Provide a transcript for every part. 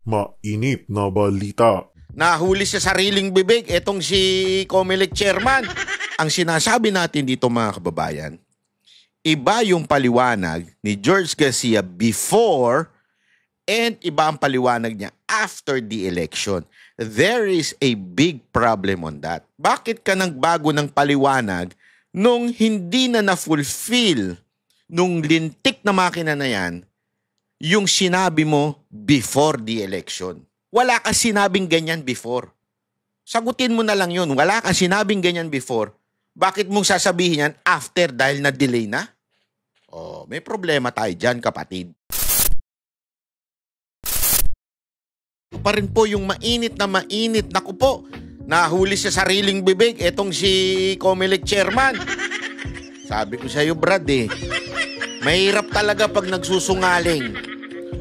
Mainit na balita. Nahuli sa sariling bibig etong si Comelec Chairman. Ang sinasabi natin dito mga kababayan, iba yung paliwanag ni George Garcia before and iba ang paliwanag niya after the election. There is a big problem on that. Bakit ka nagbago ng paliwanag nung hindi na na-fulfill nung lintik na makina na yan yung sinabi mo before the election? Wala kang sinabing ganyan before. Sagutin mo na lang yun. Wala kang sinabing ganyan before. Bakit mong sasabihin yan after dahil na-delay na? Oh, may problema tayo dyan, kapatid. Pa rin po yung mainit. Naku po, nahuli sa sariling bibig etong si Comelec Chairman. Sabi ko sa iyo, Brad, mahirap talaga pag nagsusungaling.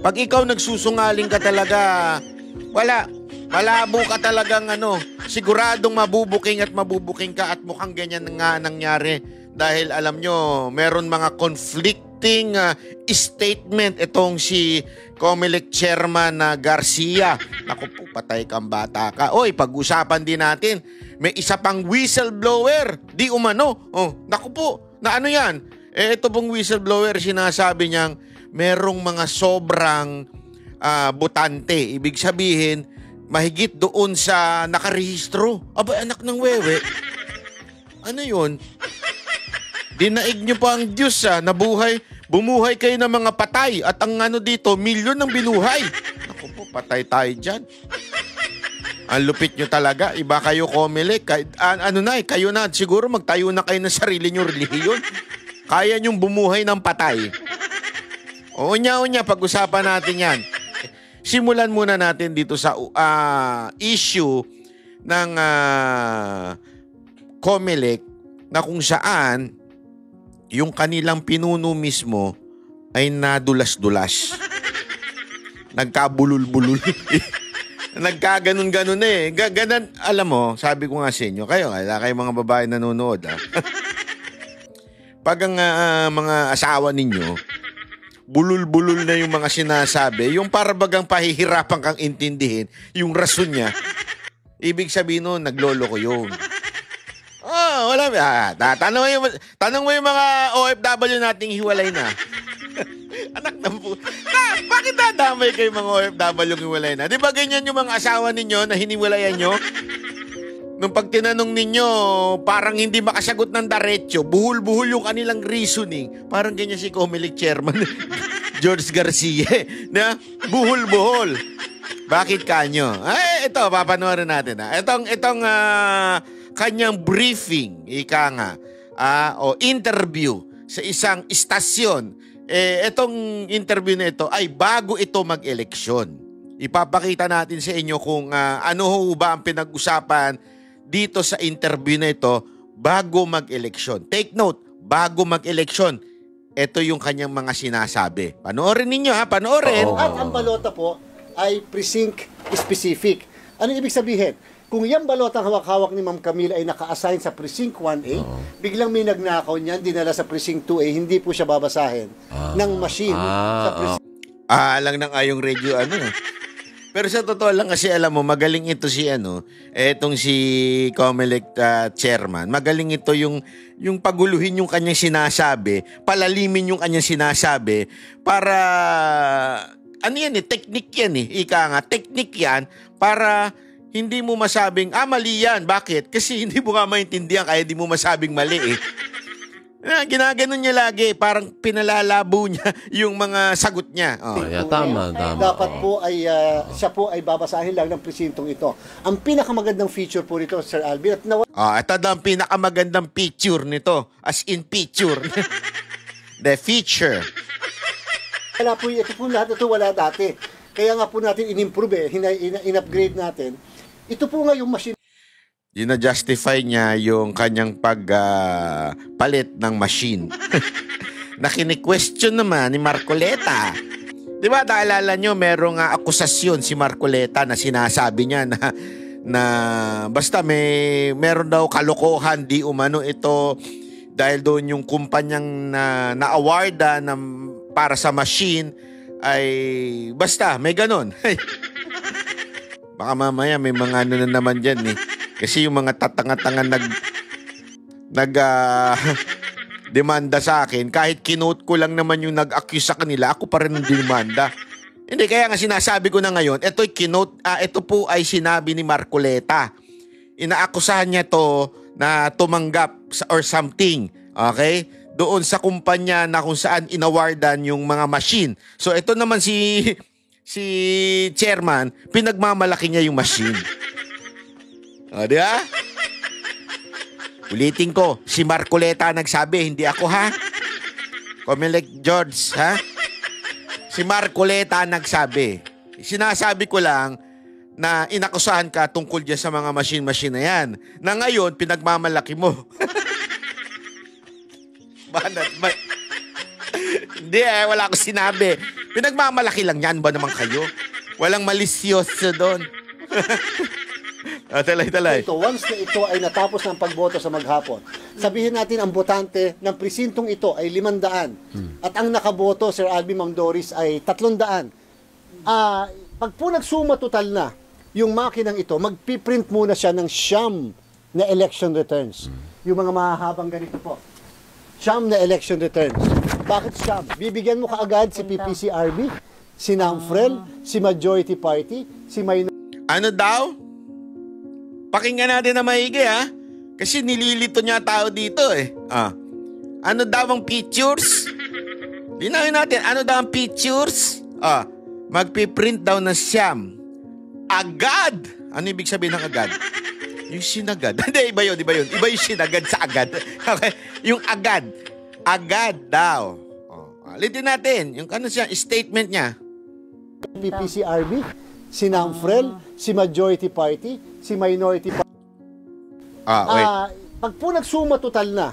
Pag ikaw nagsusungaling ka talaga, malabo ka talagang siguradong mabubuking ka at mukhang ganyan nga nangyari. Dahil alam nyo, meron mga conflicting statement itong si Comelec Chairman Garcia. Naku po, patay kang bata ka. Oy, pag-usapan din natin, may isa pang whistleblower. Di umano. Oh, naku po, na ano yan? Ito pong whistleblower, sinasabi niyang merong mga sobrang botante. Ibig sabihin, mahigit doon sa nakarehistro. Aba, anak ng wewe. Ano yun? Dinaig nyo pa ang Diyos bumuhay kayo ng mga patay at ang dito, milyon ng binuhay. Naku po, patay tayo dyan. Ang lupit nyo talaga. Iba kayo, Comelec. Kayo na. Siguro magtayo na kayo ng sarili nyo relihiyon. Kaya nyong bumuhay ng patay. Unya, pag-usapan natin yan. Simulan muna natin dito sa issue ng Comelec na kung saan yung kanilang pinuno mismo ay nadulas-dulas. Nagkabulul-bulul. Nagkaganon-ganon Ganon, alam mo, sabi ko nga sa inyo, kayo mga babae nanonood. Pag ang mga asawa ninyo, bulul-bulul na yung mga sinasabi, yung para bagang pahihirapan kang intindihin, yung rason niya, ibig sabihin nun, naglolo ko yun. Oh, wala. Tanong mo yung mga OFW nating hiwalay na. Anak ng po. Bakit dadamay kayo mga OFW hiwalay na? Di ba ganyan yung mga asawa ninyo na hiniwalayan nyo? Nung pag tinanong ninyo, parang hindi makasagot ng diretso, buhul-buhul yung kanilang reasoning. Parang ganyan si Comelec Chairman George Garcia, na buhul-buhul. Bakit kanyo? Ito, papanoorin natin. Itong kanyang briefing, o interview sa isang istasyon. Itong interview na ito ay bago ito mag-eleksyon. Ipapakita natin sa inyo kung ano ba ang pinag-usapan dito sa interview na ito bago mag-eleksyon. Take note, bago mag-eleksyon, ito yung kanyang mga sinasabi. Panoorin ninyo panoorin. At ang balota po ay precinct specific. Ano ibig sabihin? Kung yung balotang hawak-hawak ni Ma'am Camila ay naka-assign sa precinct 1A, biglang may nagnakaw niyan, dinala sa precinct 2A, hindi po siya babasahin ng machine sa precinct. Lang ng ayong radio Pero sa totoo lang kasi alam mo, magaling ito si etong si Comelec Chairman. Magaling ito yung paguluhin yung kanyang sinasabi, palalimin yung kanyang sinasabi para technique yan technique yan para hindi mo masabing, mali yan. Bakit? Kasi hindi mo nga maintindihan, kaya hindi mo masabing mali Ginaganon niya lagi, parang pinalalabo niya yung mga sagot niya. Tama. Dapat po ay, siya po ay babasahin lang ng presintong ito. Ang pinakamagandang feature po nito, Sir Alvin, ito daw ang pinakamagandang picture nito. As in picture. The feature. Ito po lahat ito wala dati. Kaya nga po natin in-improve in-upgrade natin. Ito po nga yung machine. Justify niya yung kanyang pagpalit ng machine. Na kini-question naman ni Marcoleta. Di ba, naalala nyo, merong akusasyon si Marcoleta na sinasabi niya na basta meron daw kalokohan, di umano ito dahil doon yung kumpanyang na-awarda para sa machine ay basta may ganon. Baka mamaya may mga ano na naman dyan eh. Kasi yung mga tatanga-tanga demanda sa akin, kahit kinote ko lang naman yung nag-accuse sa kanila, ako pa rin ang demanda. Hindi, kaya nga sinasabi ko na ngayon, ito po ay sinabi ni Marcoleta. Inaakusahan niya to na tumanggap or something, okay? Doon sa kumpanya na kung saan inawardan yung mga machine. So ito naman si chairman, pinagmamalaki niya yung machine. O, di ba? Ulitin ko, si Marcoleta nagsabi, hindi ako ha? Comelec George, ha? Si Marcoleta nagsabi. Sinasabi ko lang na inakusahan ka tungkol dyan sa mga machine-machine na yan. Na ngayon, pinagmamalaki mo. Hindi wala akong sinabi. Pinagmamalaki lang yan ba naman kayo? Walang malisyoso doon. Talay. Once na ito ay natapos ng pagboto sa maghapon, sabihin natin ang botante ng presintong ito ay 500 at ang nakaboto, Sir Alvin Mang Doris, ay 300. Pag po nagsuma total na yung makinang ito, magpiprint muna siya ng siyam na election returns. Yung mga mahahabang ganito po. Siyam na election returns. Bakit siyam? Bibigyan mo kaagad si PPCRB, si NAMFREL, si Majority Party, si Ano daw? Pakinggan natin na maigi ha. Kasi nililito niya tao dito eh. Ano daw ang pictures? Linawin natin, ano daw ang pictures? Magpiprint daw na siyam. Agad! Ano ibig sabihin ng agad? Yung sinagad. Hindi, iba yun. Iba yung sinagad sa agad. Okay? Yung agad. Agad daw. Ulitin natin. Yung ano siya, statement niya. PPCRB, si NAMFREL, si Majority Party, si Minority Party. Wait. Pag po nagsuma total na.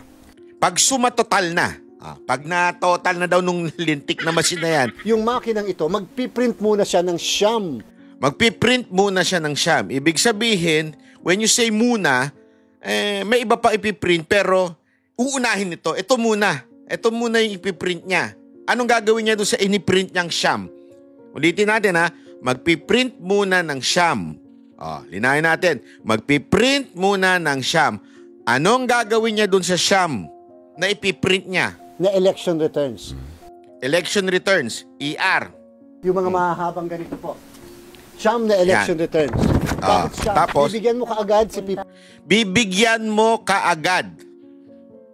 Pag suma total na. Pag na-total na daw nung lintik na machine na yan. Yung makinang ito, magpiprint muna siya ng siyam. Magpiprint muna siya ng siyam. Ibig sabihin, when you say muna, may iba pa ipiprint pero uunahin ito. Ito muna. Ito muna yung ipiprint niya. Anong gagawin niya doon sa iniprint niyang siyam? Ulitin natin ha. Magpiprint muna ng siyam. Linayin natin. Magpiprint muna ng siyam. Anong gagawin niya doon sa siyam na ipiprint niya? Na election returns. Election returns. ER. Yung mga mahahabang ganito po. Siyam na election returns. Bakit siyam? Tapos, bibigyan mo kaagad si bibigyan mo kaagad.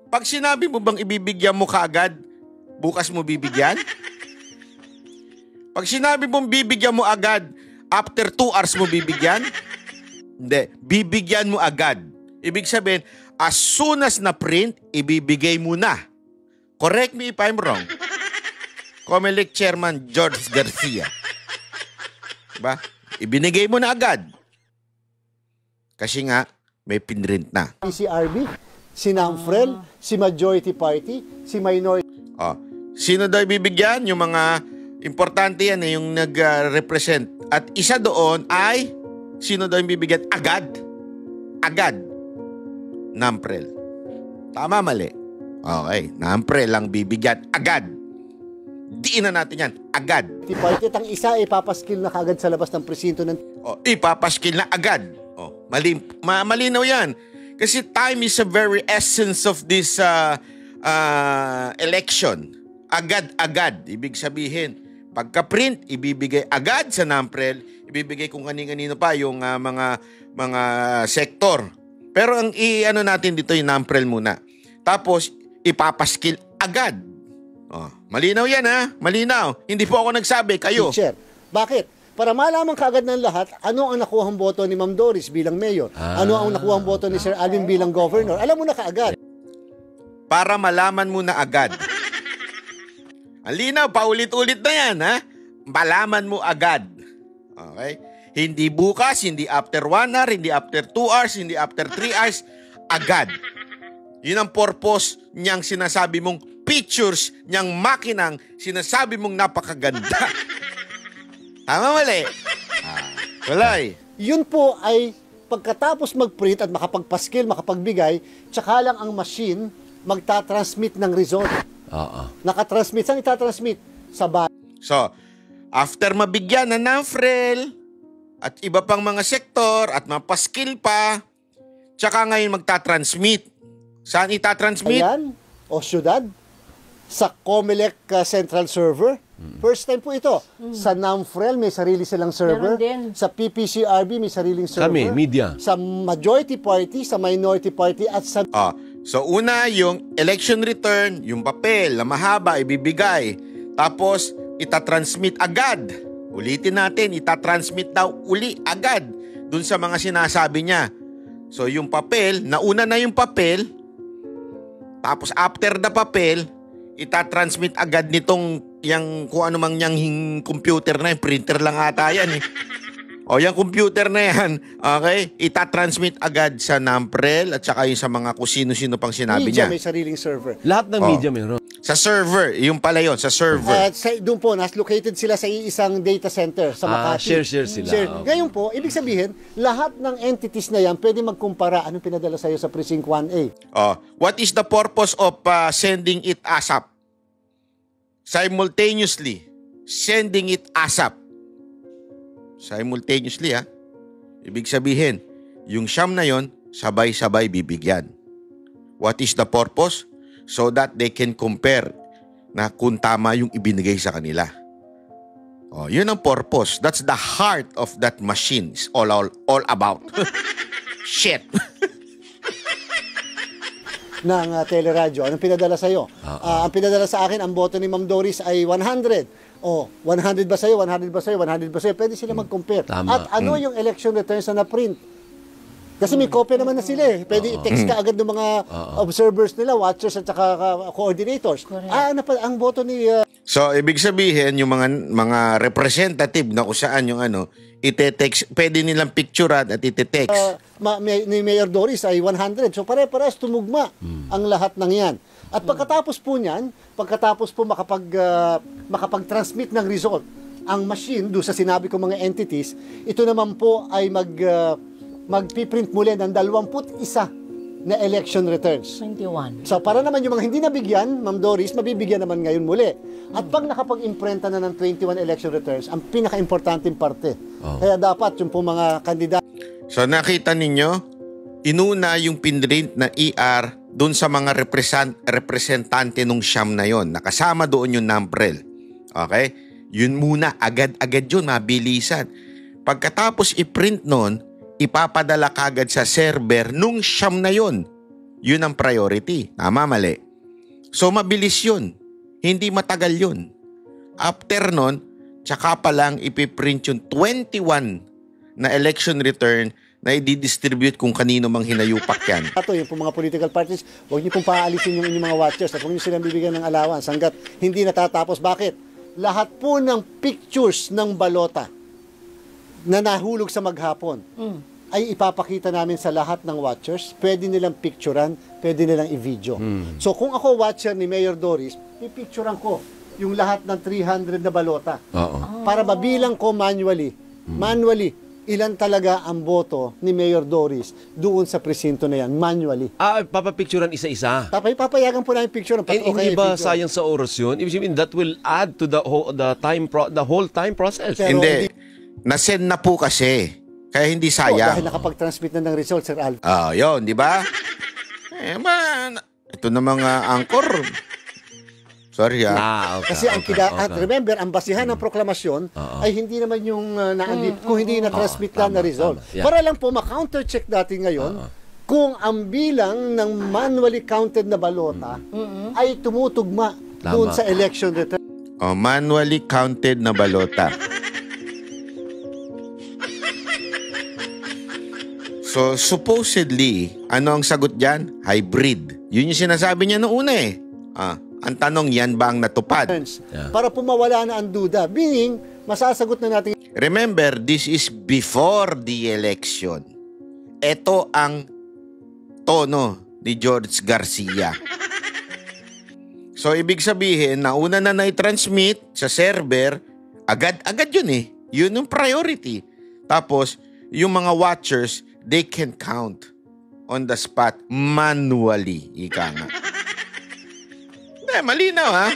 Pag sinabi mo bang ibibigyan mo kaagad, bukas mo bibigyan? Pag sinabi mong bibigyan mo agad, after 2 hours mo bibigyan? Hindi. Bibigyan mo agad. Ibig sabihin, as soon as na print, ibibigay mo na. Correct me if I'm wrong. Comelec Chairman George Garcia. Diba? Ibinigay mo na agad. Kasi nga, may pinrint na. PCRB, si NAMFREL, si Majority Party, si Minority. Sino daw ibibigyan? Yung mga importante yan yung nag-represent. At isa doon ay, sino daw yung bibigyan? Agad. Agad. NAMFREL. Tama, mali. Okay, NAMFREL lang bibigyan. Agad. Diin na natin yan. Agad. Party at ang isa ay papaskil na kagad sa labas ng presinto ng... Ipapaskil na agad. Malinaw yan. Kasi time is a very essence of this election. Agad-agad. Ibig sabihin, pagka-print, ibibigay agad sa NAMFREL, ibibigay kung kanino pa yung mga sektor. Pero ang i-ano natin dito yung NAMFREL muna. Tapos, ipapaskil agad. Malinaw yan ha? Malinaw. Hindi po ako nagsabi, kayo. Teacher. Bakit? Para malaman kaagad ng lahat, ano ang nakuhang boto ni Ma'am Doris bilang mayor? Ano ang nakuhang boto ni Sir Alvin bilang governor? Alam mo na kaagad. Para malaman mo na agad. Ang linaw, paulit-ulit na yan, ha? Malaman mo agad. Okay? Hindi bukas, hindi after 1 hour, hindi after 2 hours, hindi after 3 hours. Agad. Yun ang purpose niyang sinasabi mong pictures, niyang makinang sinasabi mong napakaganda. Tama, mali? Walay. Yun po ay pagkatapos mag-print at makapagpaskil, makapagbigay, tsaka lang ang machine magtatransmit ng result. Nakatransmit. Saan itatransmit? Sa bahay. So, after mabigyan na NAMFREL, at iba pang mga sektor at mapaskill pa. Tsaka ngayon magta-transmit. Saan itatransmit? Ayan, o syudad, sa Comelec Central Server. First time po ito. Sa NAMFREL, may sarili silang server. Meron din. Sa PPCRB, may sariling server. Kami, media. Sa majority party, sa minority party, at sa... So una, yung election return, yung papel na mahaba, ibibigay. Tapos, itatransmit agad. Ulitin natin, itatransmit daw uli agad dun sa mga sinasabi niya. So yung papel, nauna na yung papel, tapos after the papel, itatransmit agad nitong kung ano mang yang computer na, yung printer lang ata yan eh. O yung computer na yan, okay, itatransmit agad sa NAMPREL at saka yung sa mga kung sino-sino pang sinabi media, niya. may sariling server. Lahat ng media meron. Sa server, yung pala yun, sa server. At doon po, located sila sa isang data center sa Makati. Share sila. Okay. Ngayon po, ibig sabihin, lahat ng entities na yan, pwede magkumpara anong pinadala sa'yo sa Precinct 1A. What is the purpose of sending it ASAP? Simultaneously, sending it ASAP. Simultaneously, ha? Ibig sabihin, yung siyam na yon, sabay-sabay bibigyan. What is the purpose? So that they can compare na kung tama yung ibinigay sa kanila. Yun ang purpose. That's the heart of that machine. It's all about. Shit. Ng teleradyo. Anong pinadala sa'yo? Ang pinadala sa akin, ang boto ni Ma'am Doris ay 100. 100 ba sa'yo? 100 ba sa'yo? 100 ba sa'yo? Pwede sila mag-compare. Tama. At ano yung election returns na na-print? Kasi may copy naman na sila eh. Pwede i-text ka agad ng mga observers nila, watchers at saka coordinators. Ang boto ni... So, ibig sabihin, yung mga representative na kung saan yung ite-text, pwede nilang picturean at ite-text. ni Mayor Doris ay 100. So, pare-parehas tumugma ang lahat ng yan. At pagkatapos po makapag-transmit ng result, ang machine, doon sa sinabi ko mga entities, ito naman po ay magpiprint muli ng 21 na election returns. 21. So para naman yung mga hindi nabigyan, Ma'am Doris, mabibigyan naman ngayon muli. At pag nakapag-imprenta na ng 21 election returns, ang pinaka-importanting parte. Kaya dapat yung po mga kandidato. So nakita ninyo, inuna yung pinrint na ER doon sa mga representante nung siyam na yon. Nakasama doon yung NAMPREL. Okay? Yun muna, agad-agad yun, mabilisan. Pagkatapos i-print nun, ipapadala kagad sa server nung siyam na yon. Yun ang priority. Tama, mali. So, mabilis yun. Hindi matagal yun. After nun, tsaka pa lang ipiprint yung 21 na election return na i-distribute kung kanino mang hinayupak yan. Yung po mga political parties, huwag niyo pong paalisin yung inyong mga watchers at huwag niyo silang bibigyan ng allowance hanggat hindi natatapos. Bakit? Lahat po ng pictures ng balota na nahulog sa maghapon ay ipapakita namin sa lahat ng watchers. Pwede nilang picturean, pwede nilang i-video. So kung ako watcher ni Mayor Doris, ipicturean ko yung lahat ng 300 na balota. Para mabilang ko manually, ilan talaga ang boto ni Mayor Doris doon sa presinto na yan, manually. Papapicturean isa-isa. Papayagan po namin picture. Hindi ba sayang sa oras yun? Ibig sabihin, that will add to the whole time process. Pero hindi. Nasend na po kasi. Kaya hindi sayang. Dahil nakapag-transmit na ng result, Sir Alvin. Yun, di ba? Ito na mga anchor. Sorry Okay, kasi remember, ang basihan ng proklamasyon ay hindi naman yung kung hindi na-transmit lang na result. Yeah. Para lang po ma-counter-check natin ngayon kung ang bilang ng manually counted na balota ay tumutugma doon sa election return. Manually counted na balota. So, supposedly, ano ang sagot dyan? Hybrid. Yun yung sinasabi niya noong una eh. Ang tanong, yan ba ang natupad? Para po mawala na ang duda. Meaning, masasagot na natin. Remember, this is before the election. Ito ang tono ni George Garcia. So, ibig sabihin, nauna na na-transmit sa server, agad-agad yun eh. Yun yung priority. Tapos, yung mga watchers, they can count on the spot manually. Ika nga. Malinaw ha?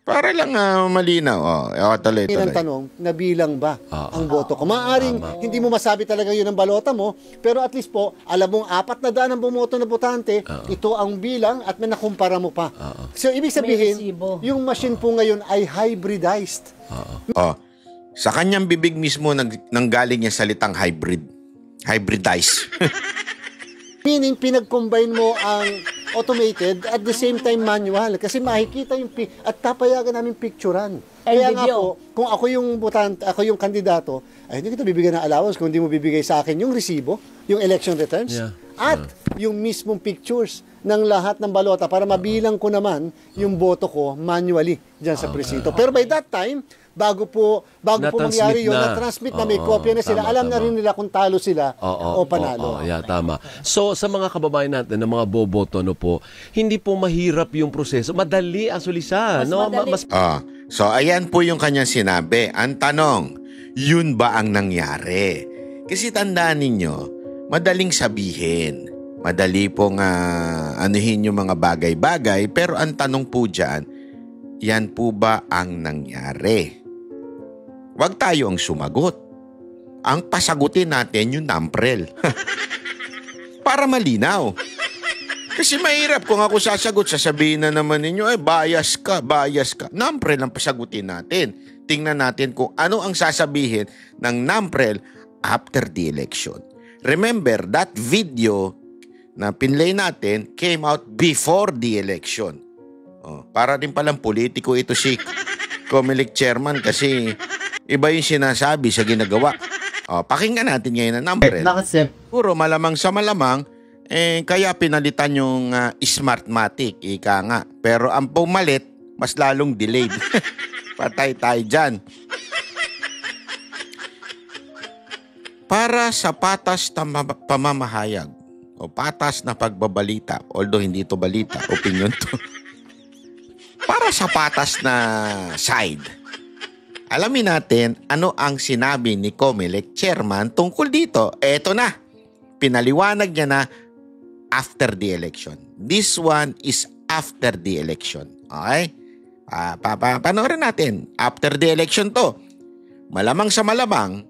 Para lang malinaw. Tuloy. Ang tanong, nabilang ba ang boto ko? Maaaring hindi mo masabi talaga yun ang balota mo, pero at least po, alam mong 400 ang bumoto na botante, ito ang bilang at may nakumpara mo pa. So, ibig sabihin, yung machine po ngayon ay hybridized. Sa kanyang bibig mismo nanggaling yung salitang hybridized. Meaning, pinag-combine mo ang automated at the same time manual kasi makikita yung at papayagan namin picturean. Kaya nga po, kung ako yung botante, ako yung kandidato, ay hindi kita bibigyan ng allowance kung hindi mo bibigay sa akin yung resibo, yung election returns, at yung mismong pictures ng lahat ng balota para mabilang ko naman yung boto ko manually dyan sa presinto. Pero by that time, bago po mangyari yun, na-transmit na may kopya na sila, alam na rin nila kung talo sila o panalo. Tama. So, sa mga kababayan natin, ng mga boboto, po, hindi po mahirap yung proseso. Madali ang sulisan. So, ayan po yung kanyang sinabi. Ang tanong, yun ba ang nangyari? Kasi tandaan ninyo, madaling sabihin. Madali pong anuhin yung mga bagay-bagay. Pero ang tanong po dyan, yan po ba ang nangyari? Huwag tayo ang sumagot. Ang pasagutin natin yung NAMPREL. Para malinaw. Kasi mahirap kung ako sasagot, sasabihin na naman ninyo, bias ka. NAMPREL ang pasagutin natin. Tingnan natin kung ano ang sasabihin ng NAMPREL after the election. Remember, that video na pinlay natin came out before the election. Para din palang politiko ito si Comelec chairman kasi iba yung sinasabi sa ginagawa. Pakinggan natin ngayon ang NAMPREL. Puro malamang sa malamang, kaya pinalitan yung Smartmatic, ika nga. Pero ang pumalit, mas lalong delayed. Patay tayo dyan. Para sa patas na pamamahayag o patas na pagbabalita, although hindi ito balita, opinion to. Para sa patas na side, alamin natin ano ang sinabi ni Comelec chairman tungkol dito. Eto na, pinaliwanag niya na after the election. This one is after the election. Okay? Panoorin natin. After the election to. Malamang sa malamang,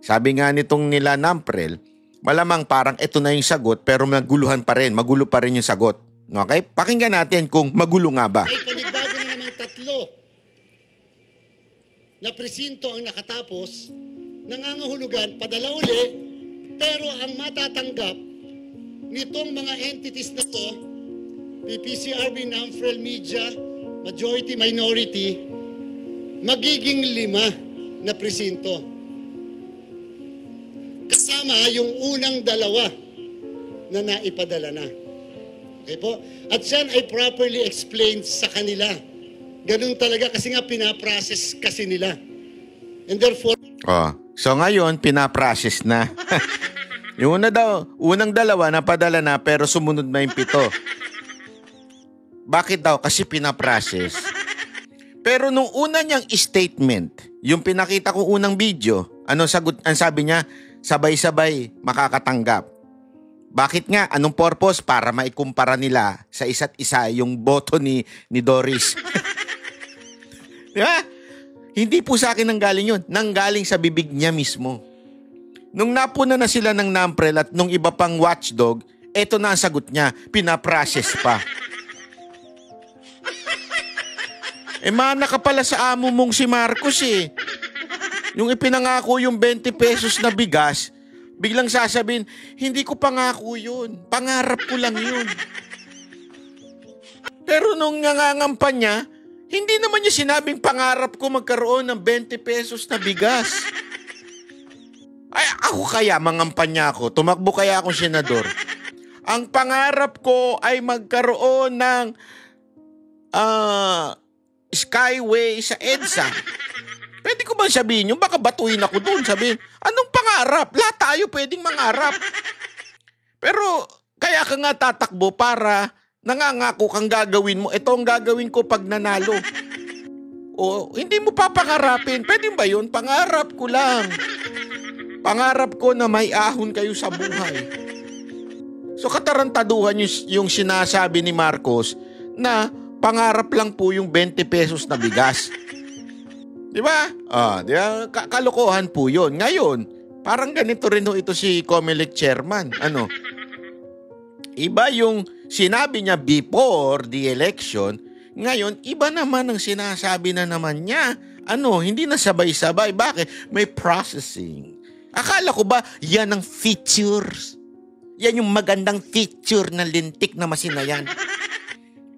sabi nga nitong nila NAMPREL, malamang parang ito na yung sagot pero magulo pa rin yung sagot. Okay? Pakinggan natin kung magulo nga ba. Ay, panigbago na naman 3 na presinto ang nakatapos, nangangahulugan, padala uli, pero ang matatanggap nitong mga entities na to, PPCRB, NAMPREL, Media, Majority, Minority, magiging 5 na presinto. Kasama yung unang 2 na naipadala na. Okay po? At yan ay properly explained sa kanila. Ganun talaga kasi nga pinaprocess kasi nila. And therefore... So ngayon, pinaprocess na. Yung unang 2 napadala na pero sumunod na yung 7. Bakit daw? Kasi pinaprocess. Pero nung una niyang statement, yung pinakita ko unang video, ang sabi niya, sabay-sabay makakatanggap. Bakit nga? Anong purpose? Para maikumpara nila sa isa't isa yung boto ni Doris. Diba? Hindi po sa akin nanggaling yun. Nanggaling sa bibig niya mismo. Nung napuna na sila ng NAMPREL at nung iba pang watchdog, eto na ang sagot niya. Pinaprocess pa. Mana ka pala sa amo mong si Marcos eh. Yung ipinangako yung 20 pesos na bigas, biglang sasabihin, hindi ko pangako yun. Pangarap ko lang yun. Pero nung nangangampa niya, hindi naman niya sinabing pangarap ko magkaroon ng 20 pesos na bigas. Ay, ako kaya mangampanya ako. Tumakbo kaya akong senador. Ang pangarap ko ay magkaroon ng skyway sa EDSA. Pwede ko bang sabihin yun? Baka batuin ako doon. Sabihin, anong pangarap? Lahat tayo pwedeng mangarap. Pero kaya ka nga tatakbo para nangangako kang gagawin mo. Ito ang gagawin ko pag nanalo. O hindi mo papangarapin. Pwede ba yun? Pangarap ko lang. Pangarap ko na may ahon kayo sa buhay. So katarantaduhan yung sinasabi ni Marcos na pangarap lang po yung 20 pesos na bigas. Di ba? Di ba? Kalokohan po yun. Ngayon, parang ganito rin ito si Comelec chairman. Iba yung sinabi niya before the election, ngayon, iba naman ang sinasabi na naman niya. Hindi na sabay-sabay. Bakit? May processing. Akala ko ba, yan ang features? Yan yung magandang feature na lintik na masinayan.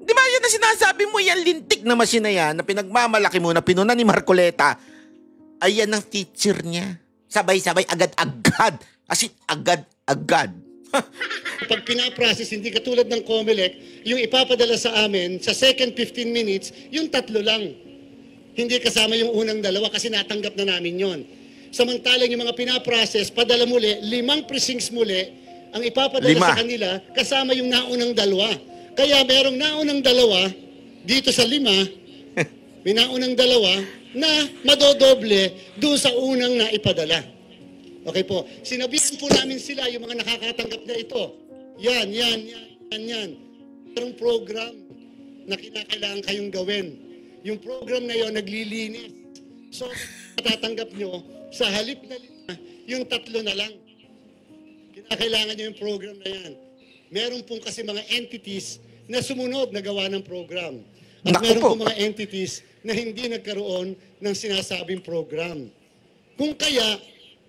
Di ba yan na sinasabi mo, yan lintik na masinayan na pinagmamalaki mo na pinuna ni Marcoleta, ay yan ang feature niya. Sabay-sabay, agad-agad. As in, agad-agad. Pag pinaprocess, hindi katulad ng Comelec, yung ipapadala sa amin, sa second 15 minutes, yung 3 lang. Hindi kasama yung unang 2 kasi natanggap na namin yon. Samantalang yung mga pinaprocess, padala muli, 5 precincts muli, ang ipapadala sa kanila, kasama yung naunang 2. Kaya merong naunang 2, dito sa 5, may naunang 2 na madodoble doon sa unang naipadala. Okay po. Sinabihan po namin sila, yung mga nakakatanggap na ito. Yan. Merong program na kinakailangan kayong gawin. Yung program na yon naglilinis. So, matatanggap nyo, sa halip na 5, yung 3 na lang. Kinakailangan nyo yung program na yan. Meron pong kasi mga entities na sumunod na gawa ng program. At meron pong mga entities na hindi nagkaroon ng sinasabing program. Kung kaya,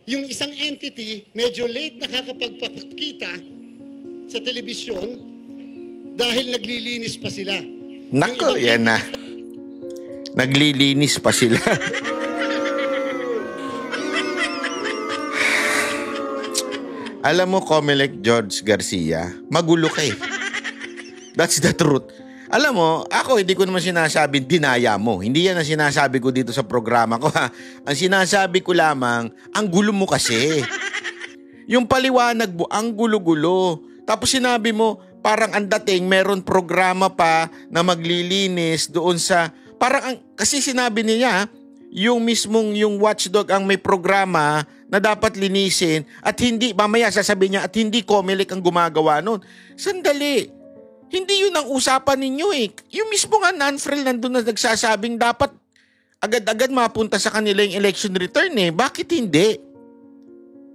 yung isang entity, medyo late nakakapagpakita sa telebisyon dahil naglilinis pa sila. Nako, yan na. Naglilinis pa sila. Alam mo, Comelec George Garcia, magulo ka eh. That's the truth. Alam mo, ako hindi ko naman sinasabing dinaya mo. Hindi yan ang sinasabi ko dito sa programa ko, ha. Ang sinasabi ko lamang, ang gulo mo kasi. Yung paliwanag mo, ang gulo-gulo. Tapos sinabi mo, parang ang dating, meron programa pa na maglilinis doon sa... kasi sinabi niya, yung mismong yung watchdog ang may programa na dapat linisin at hindi, mamaya sasabihin niya, at hindi Comelec ang gumagawa nun. Sandali. Hindi yun ang usapan ninyo eh. Yung mismo nga non-frill nandun na nagsasabing dapat agad-agad mapunta sa kanila yung election return eh. Bakit hindi?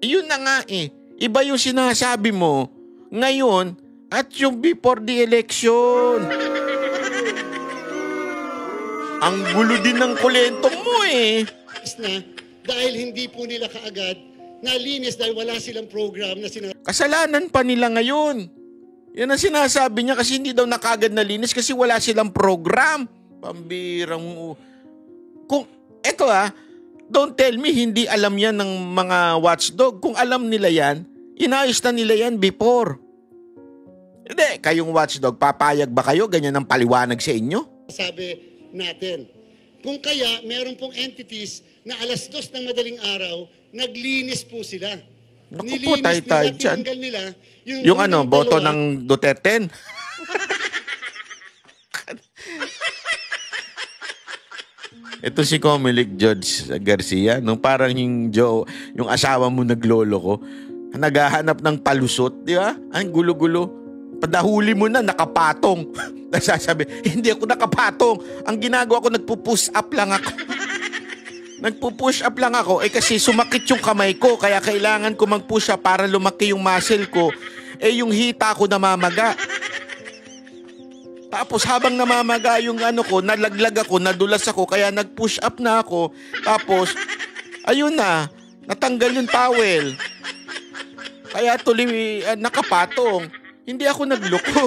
Yun na nga eh. Iba yung sinasabi mo ngayon at yung before the election. Ang gulo din ng kulentong mo eh. Dahil hindi po nila kaagad nalinis dahil wala silang program na kasalanan pa nila ngayon. Yan ang sinasabi niya kasi hindi daw nakagad nalinis kasi wala silang program. Pambirang... Eto don't tell me hindi alam yan ng mga watchdog. Kung alam nila yan, inayos na nila yan before. Hindi, kayong watchdog, papayag ba kayo? Ganyan ang paliwanag sa inyo? Sabi natin. Kung kaya, meron pong entities na 2:00 ng madaling araw, naglinis po sila. Naku po, tayo dyan. Nila, yung boto ng Duterte. Ito si Comelec George Garcia, nung parang yung asawa mo naglolo ko, naghahanap ng palusot, di ba? Ang gulo-gulo. Padahuli mo na, nakapatong. Nasasabi, hindi ako nakapatong. Ang ginagawa ko, nagpo-push up lang ako. Nagpo-push up lang ako kasi sumakit yung kamay ko kaya kailangan ko mag-push up para lumaki yung muscle ko. Yung hita ko namamaga. Tapos habang namamaga yung ko, nalaglag ako, nadulas ako kaya nag-push up na ako. Tapos ayun na, natanggal yung towel. Kaya tuloy nakapatong. Hindi ako nagloko.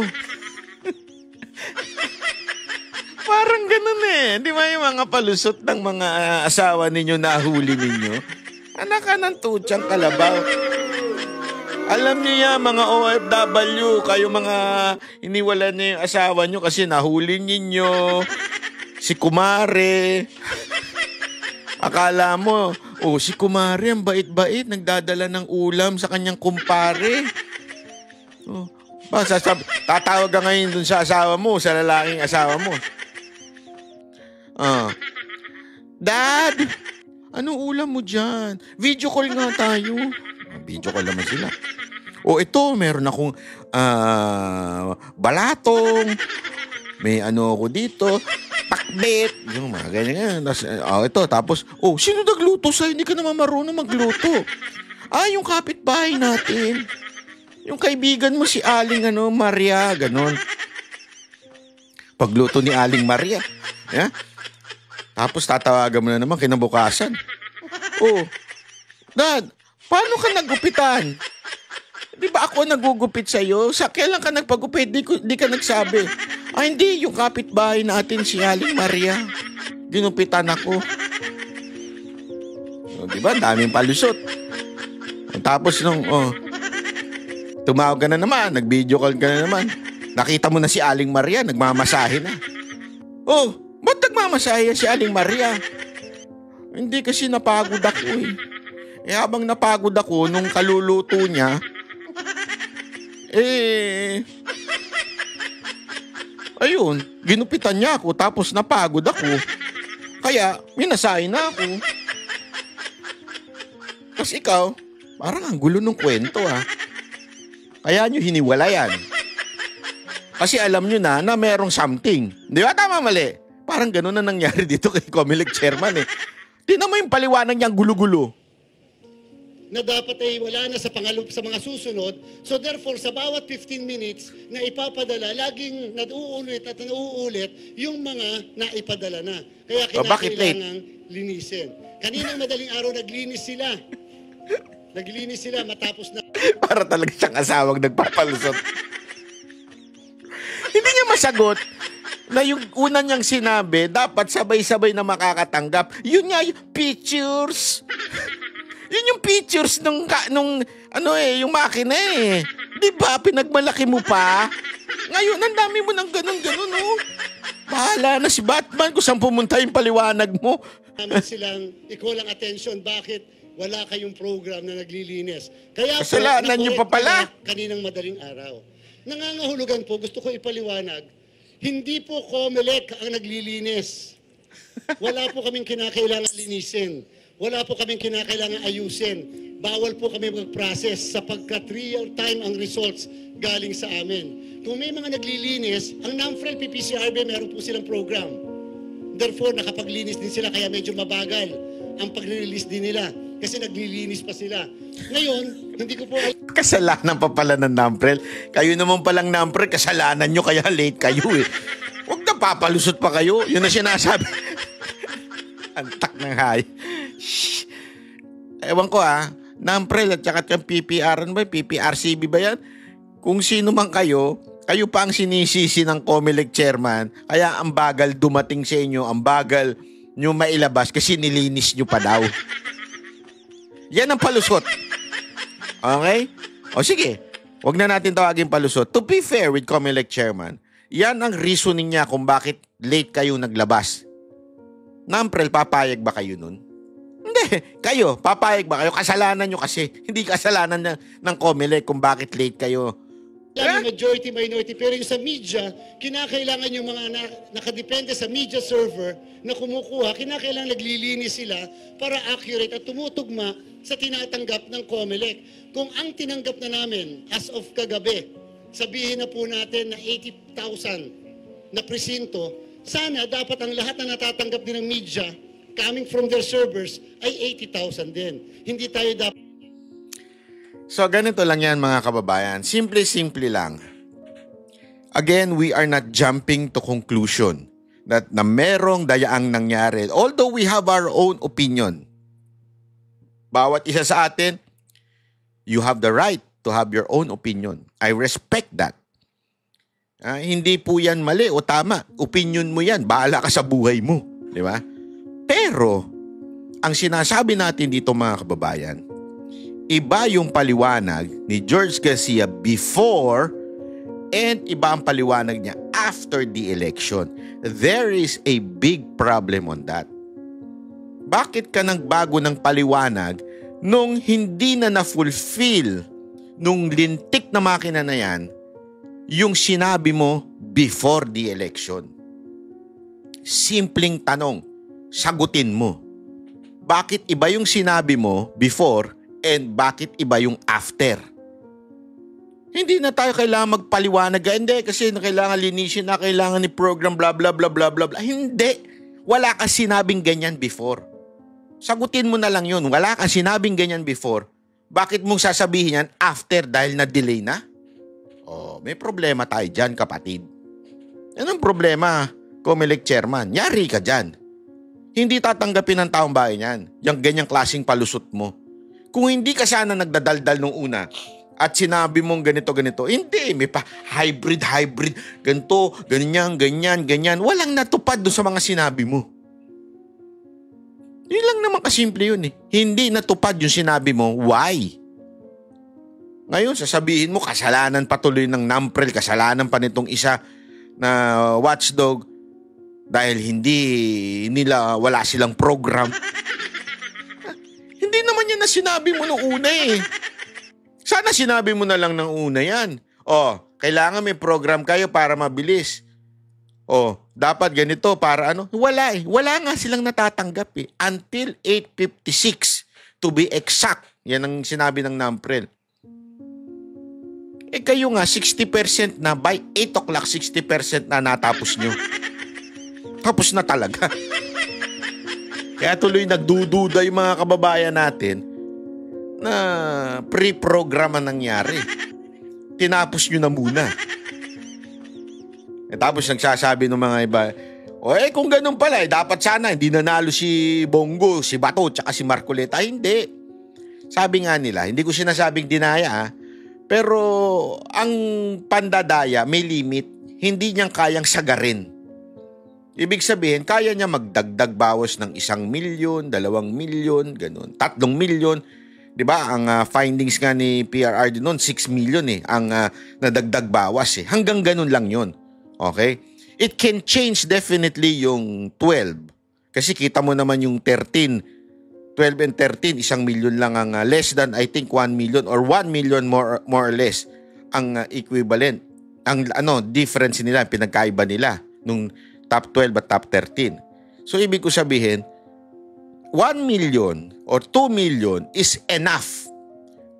Parang ganun eh. Di ba yung mga palusot ng mga asawa ninyo nahuli ninyo? Anak ka ng tutsang kalabaw. Alam niyo yan, mga OFW, kayo mga iniwala niyo yung asawa niyo kasi nahuli ninyo. Si Kumare. Akala mo, si Kumare ang bait-bait, nagdadala ng ulam sa kanyang kumpare. Tatawag ka ngayon dun sa asawa mo, sa lalaking asawa mo. Dad, anong ulam mo dyan? Video call nga tayo. Video call naman sila. Ito, meron akong balatong, may ano ako dito, pakbet, yung mga ganyan. Tapos, sino nagluto sa'yo? Hindi ka naman marunong magluto. Yung kapitbahay natin. Yung kaibigan mo si Aling Maria, ganon. Pagluto ni Aling Maria. Yeah? Tapos tatawagan mo na naman kinabukasan. Dad, paano ka nagupitan? Di ba ako nagugupit sa'yo? Kailan ka nagpagupit? Di ka nagsabi. Hindi, yung kapitbahay natin si Aling Maria. Ginupitan ako. Di ba? Daming palusot. Tapos tumawag ka na naman, nag-video call ka na naman. Nakita mo na si Aling Maria, nagmamasahe na. Ba't nagmamasahe si Aling Maria? Hindi kasi napagod ako habang napagod ako nung kaluluto niya, ayun, ginupitan niya ako tapos napagod ako. Kaya, minasahe na ako. Kasi ikaw, parang ang gulo ng kwento Kaya nyo hiniwalayan. Kasi alam nyo na merong something. Di ba? Tama, mali. Parang gano'n na nangyari dito kay Comelec Chairman Tingnan mo yung paliwanag niyang gulo-gulo. Na dapat ay wala na sa mga susunod. So therefore, sa bawat 15 minutes na ipapadala, laging nauulit at nauulit yung mga naipadala na. Kaya kinakailangang linisin. Kaninang madaling araw naglinis sila matapos na. Para talaga siyang asawang nagpapalusot. Hindi niya masagot na yung una niyang sinabi, dapat sabay-sabay na makakatanggap. Yun nga, yung pictures. Yun yung pictures yung makina Di ba? Pinagmalaki mo pa. Ngayon, ang dami mo ng ganun-ganun, Bahala na si Batman kung saan pumunta yung paliwanag mo. Namin silang ikulang attention. Bakit wala kayong program na naglilinis? Kaya kasalanan niyo pa pala. Kaninang madaling araw. Nangangahulugan po, gusto ko ipaliwanag, hindi po Comelec ang naglilinis. Wala po kaming kinakailangan linisin. Wala po kaming kinakailangan ayusin. Bawal po kami mag-process sapagkat real time ang results galing sa amin. Kung may mga naglilinis, ang NAMFREL PPCRB meron po silang program. Therefore, nakapaglinis din sila kaya medyo mabagal ang pag-release din nila kasi naglilinis pa sila. Ngayon, hindi ko po kasalanan pa pala ng NAMFREL. Kayo naman palang NAMFREL, kasalanan nyo kaya late kayo Huwag na papalusot pa kayo. Yun na sinasabi. Antak ng hay. Ewan ko NAMFREL at saka yung PPR, PPRCB ba yan? Kung sino man kayo pa ang sinisisi ng Comelec Chairman, kaya ang bagal dumating sa inyo, ang bagal nyo mailabas kasi nilinis nyo pa daw. Yan ang palusot. Okay? Sige, wag na natin tawagin palusot. To be fair with Comelec Chairman, yan ang reasoning niya kung bakit late kayo naglabas. NAMFREL, papayag ba kayo nun? Hindi. Kayo, papayag ba kayo? Kasalanan nyo kasi. Hindi kasalanan ng Comelec kung bakit late kayo. Majority, minority. Pero yung sa media, kinakailangan yung mga nakadepende sa media server na kumukuha, kinakailangan naglilinis sila para accurate at tumutugma sa tinatanggap ng Comelec. Kung ang tinanggap na namin as of kagabi, sabihin na po natin na 80,000 na presinto, sana dapat ang lahat na natatanggap din ng media coming from their servers ay 80,000 din. Hindi tayo dapat. So, ganito lang yan mga kababayan. Simple lang. Again, we are not jumping to conclusion that na merong dayaang nangyari. Although we have our own opinion. Bawat isa sa atin, you have the right to have your own opinion. I respect that. Hindi po yan mali o tama. Opinion mo yan. Bahala ka sa buhay mo. Di ba? Pero, ang sinasabi natin dito mga kababayan, iba yung paliwanag ni George Garcia before and iba ang paliwanag niya after the election. There is a big problem on that. Bakit ka nagbago ng paliwanag nung hindi na na-fulfill nung lintik na makina na yan yung sinabi mo before the election? Simpleng tanong, sagutin mo. Bakit iba yung sinabi mo before and bakit iba yung after? Hindi na tayo kailangan magpaliwanag. Hindi, kasi kailangan linisin na, kailangan ni program, blah, blah, blah, blah, blah, blah. Hindi. Wala kang sinabing ganyan before. Sagutin mo na lang yun. Wala kang sinabing ganyan before. Bakit mong sasabihin yan after dahil na-delay na? Oh, may problema tayo dyan, kapatid. Yan ang problema, Comelec Chairman. Yari ka dyan. Hindi tatanggapin ng taong bayan yan. Yung ganyang klaseng palusot mo. Kung hindi ka sana nagdadaldal nung una at sinabi mong ganito, hindi, may pa hybrid, ganito, ganyan. Walang natupad doon sa mga sinabi mo. Yun lang naman kasimple yun eh. Hindi natupad yung sinabi mo. Why? Ngayon, sasabihin mo, kasalanan patuloy ng NAMPREL, kasalanan pa nitong isa na watchdog dahil wala silang program. Hindi naman yan na sinabi mo nung una eh. Sana sinabi mo na lang ng una yan. Kailangan may program kayo para mabilis. Dapat ganito para ano. Wala eh. Wala nga silang natatanggap eh. Until 8:56 to be exact. Yan ang sinabi ng NAMPREL. Kayo nga 60% na. By 8 o'clock 60% na natapos nyo. Tapos na talaga. Kaya tuloy nagdududa yung mga kababayan natin na pre-program ang nangyari. Tinapos nyo na muna. Tapos nagsasabi ng mga iba, kung ganun pala, dapat sana hindi nanalo si Bongo, si Bato, tsaka si Marcoleta. Hindi. Sabi nga nila, hindi ko sinasabing dinaya, pero ang pandadaya may limit. Hindi niyang kayang sagarin. Ibig sabihin, kaya niya magdagdag bawas ng 1 milyon, 2 milyon, ganun, 3 milyon. Diba? Ang findings nga ni PRRD noon, 6 million eh, ang nadagdag bawas eh. Hanggang ganun lang yun. Okay? It can change definitely yung 12. Kasi kita mo naman yung 13. 12 and 13, 1 million lang ang less than I think 1 million or 1 million more or less ang equivalent. Ang difference nila, pinagkaiba nila nung top 12 at top 13. So ibig ko sabihin, 1 million or 2 million is enough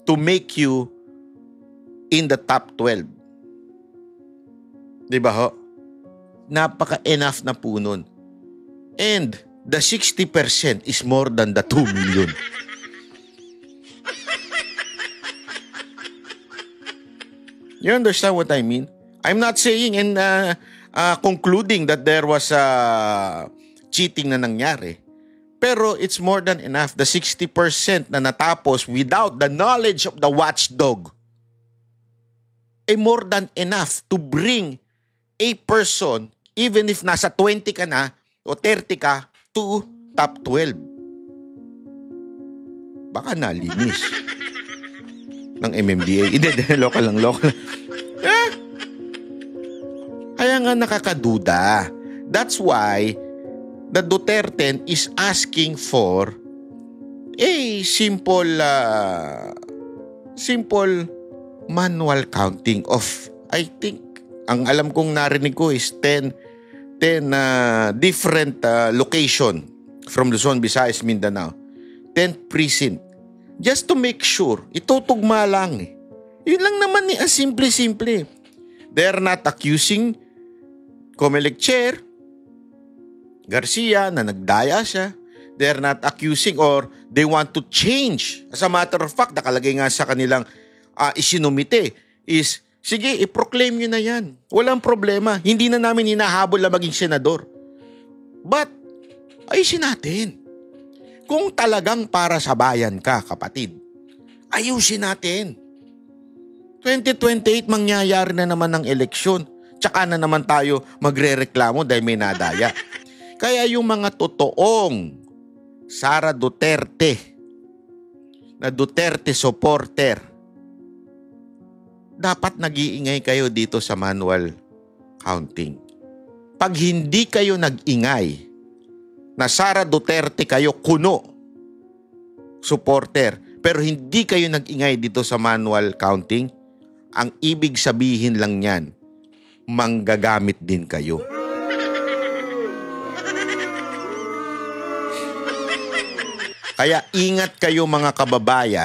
to make you in the top 12. Diba ho? Napaka-enough na po nun. And the 60% is more than the 2 million. You understand what I mean? I'm not saying and concluding that there was cheating na nangyari. Pero it's more than enough. The 60% na natapos without the knowledge of the watchdog more than enough to bring a person, even if nasa 20 ka na o 30 ka, to top 12. Baka nalinis ng MMDA. Hindi, local lang. Kaya nga nakakaduda. That's why the Duterte is asking for a simple manual counting of, I think, ang alam kong narinig ko is 10 different location from Luzon, Visayas, Mindanao. 10 precinct. Just to make sure, itutugma lang eh. Yun lang naman eh, simple-simple. They're not accusing Comelec Chair Garcia na nagdaya siya. They're not accusing or they want to change. As a matter of fact, nakalagay nga sa kanilang isinumite is, sige, i-proclaim nyo na yan. Walang problema. Hindi na namin hinahabol na maging senador. But, ayusin natin. Kung talagang para sa bayan ka, kapatid, ayusin natin. 2028, mangyayari na naman ng eleksyon. Tsaka na naman tayo magre-reklamo dahil may nadaya. Kaya yung mga totoong Sara Duterte na Duterte supporter, dapat nag-iingay kayo dito sa manual counting. Pag hindi kayo nag-ingay na Sara Duterte kayo kuno supporter, pero hindi kayo nag-ingay dito sa manual counting, ang ibig sabihin lang yan, manggagamit din kayo. Kaya ingat kayo mga kababayan